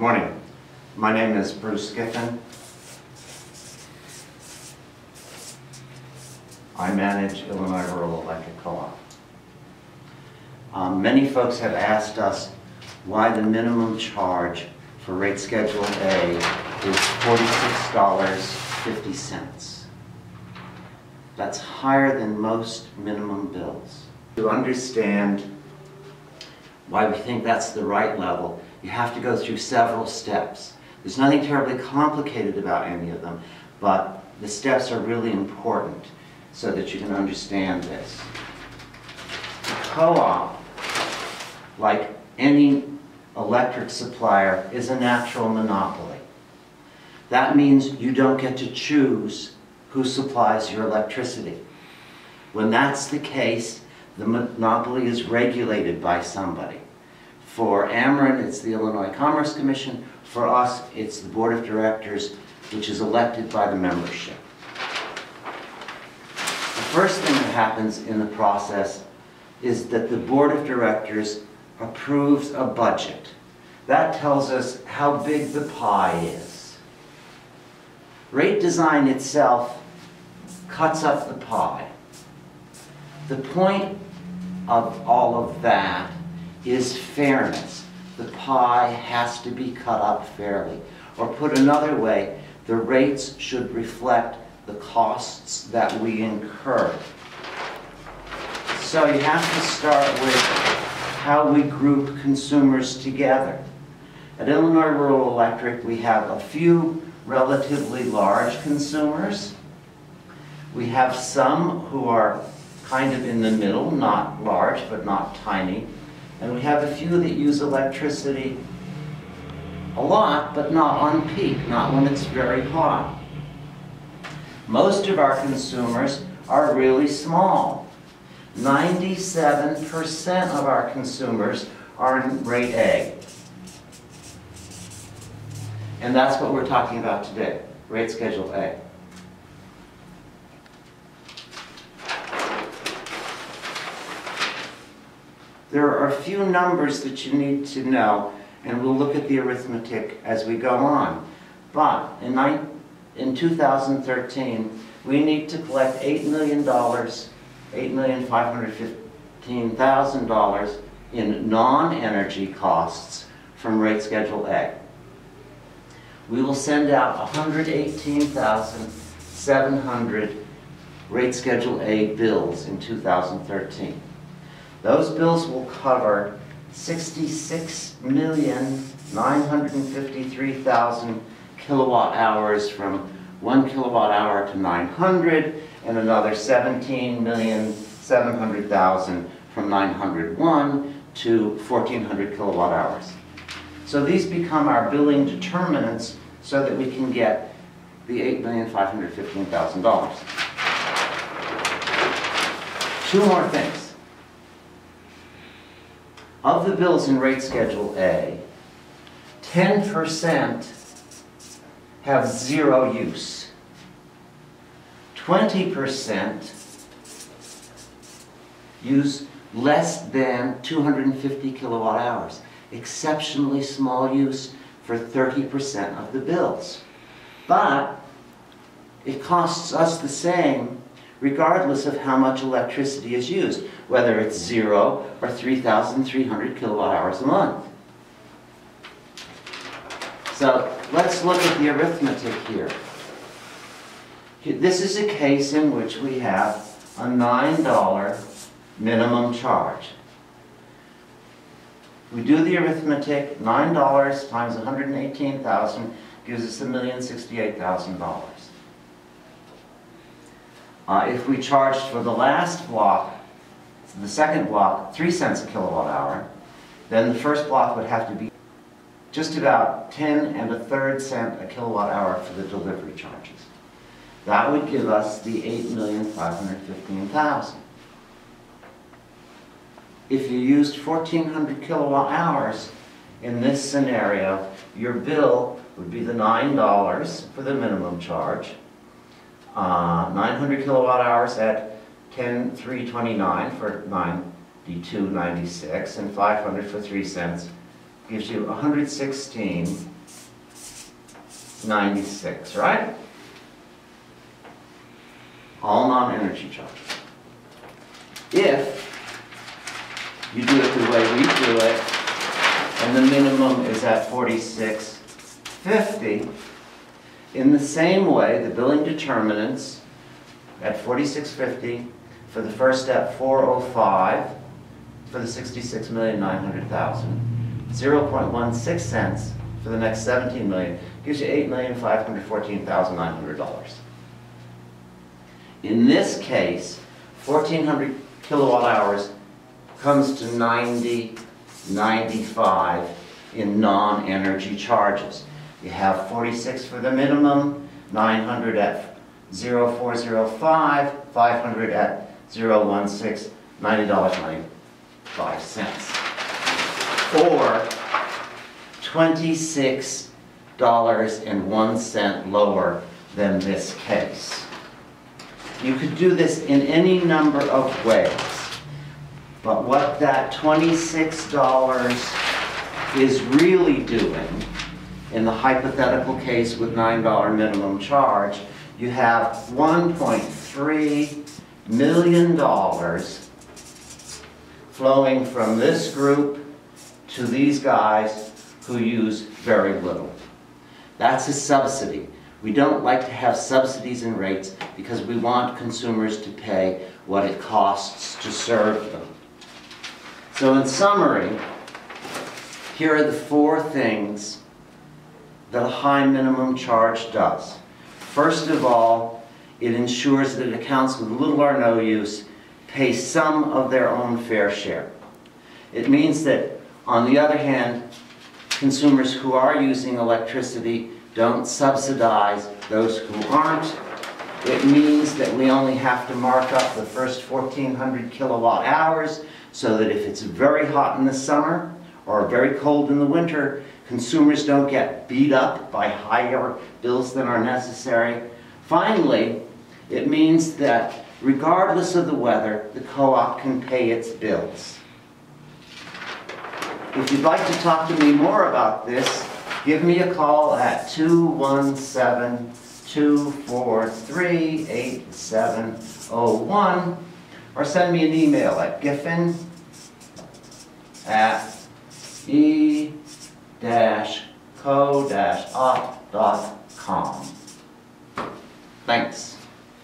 Morning. My name is Bruce Giffen. I manage Illinois Rural Electric Co-op. Many folks have asked us why the minimum charge for rate schedule A is $46.50. That's higher than most minimum bills. To understand why we think that's the right level, you have to go through several steps. There's nothing terribly complicated about any of them, but the steps are really important so that you can understand this. The co-op, like any electric supplier, is a natural monopoly. That means you don't get to choose who supplies your electricity. When that's the case, the monopoly is regulated by somebody. For Ameren, it's the Illinois Commerce Commission. For us, it's the Board of Directors, which is elected by the membership. The first thing that happens in the process is that the Board of Directors approves a budget. That tells us how big the pie is. Rate design itself cuts up the pie. The point of all of that is fairness. The pie has to be cut up fairly. Or put another way, the rates should reflect the costs that we incur. So you have to start with how we group consumers together. At Illinois Rural Electric, we have a few relatively large consumers. We have some who are kind of in the middle, not large, but not tiny. And we have a few that use electricity a lot, but not on peak, not when it's very hot. Most of our consumers are really small. 97% of our consumers are in rate A. And that's what we're talking about today, rate schedule A. There are a few numbers that you need to know, and we'll look at the arithmetic as we go on. But in 2013, we need to collect $8,515,000 in non-energy costs from rate schedule A. We will send out 118,700 rate schedule A bills in 2013. Those bills will cover 66,953,000 kilowatt hours from 1 kilowatt hour to 900, and another 17,700,000 from 901 to 1,400 kilowatt hours. So these become our billing determinants so that we can get the $8,515,000. Two more things. Of the bills in rate schedule A, 10% have zero use. 20% use less than 250 kilowatt hours. Exceptionally small use for 30% of the bills. But it costs us the same regardless of how much electricity is used, whether it's 0 or 3,300 kilowatt hours a month. So let's look at the arithmetic here. This is a case in which we have a $9 minimum charge. We do the arithmetic, $9 times 118,000 gives us $1,068,000. If we charged for the last block, the second block, 3 cents a kilowatt hour, then the first block would have to be just about 10 1/3 cents a kilowatt hour for the delivery charges. That would give us the $8,515,000. If you used 1,400 kilowatt hours in this scenario, your bill would be the $9 for the minimum charge, 900 kilowatt hours at $10,329 for $92.96, and 500 for 3 cents gives you 116.96, right? All non-energy charges. If you do it the way we do it, and the minimum is at 46.50, in the same way, the billing determinants at 46.50 for the first step, 405 for the 66,900,000, 0.16 cents for the next 17 million, gives you $8,514,900. In this case, 1,400 kilowatt hours comes to 90.95 in non-energy charges. You have 46 for the minimum, 900 at 0.405, 500 at 0.16, $90.95. Or $26.01 lower than this case. You could do this in any number of ways, but what that $26 is really doing in the hypothetical case with $9 minimum charge, you have $1.3 million flowing from this group to these guys who use very little. That's a subsidy. We don't like to have subsidies and rates because we want consumers to pay what it costs to serve them. So in summary, here are the 4 things that a high minimum charge does. First of all, it ensures that accounts with little or no use pay some of their own fair share. It means that, on the other hand, consumers who are using electricity don't subsidize those who aren't. It means that we only have to mark up the first 1,400 kilowatt hours so that if it's very hot in the summer or very cold in the winter, consumers don't get beat up by higher bills than are necessary. Finally, it means that regardless of the weather, the co-op can pay its bills. If you'd like to talk to me more about this, give me a call at 217-243-8701 or send me an email at giffen@e-co-op.com. Thanks.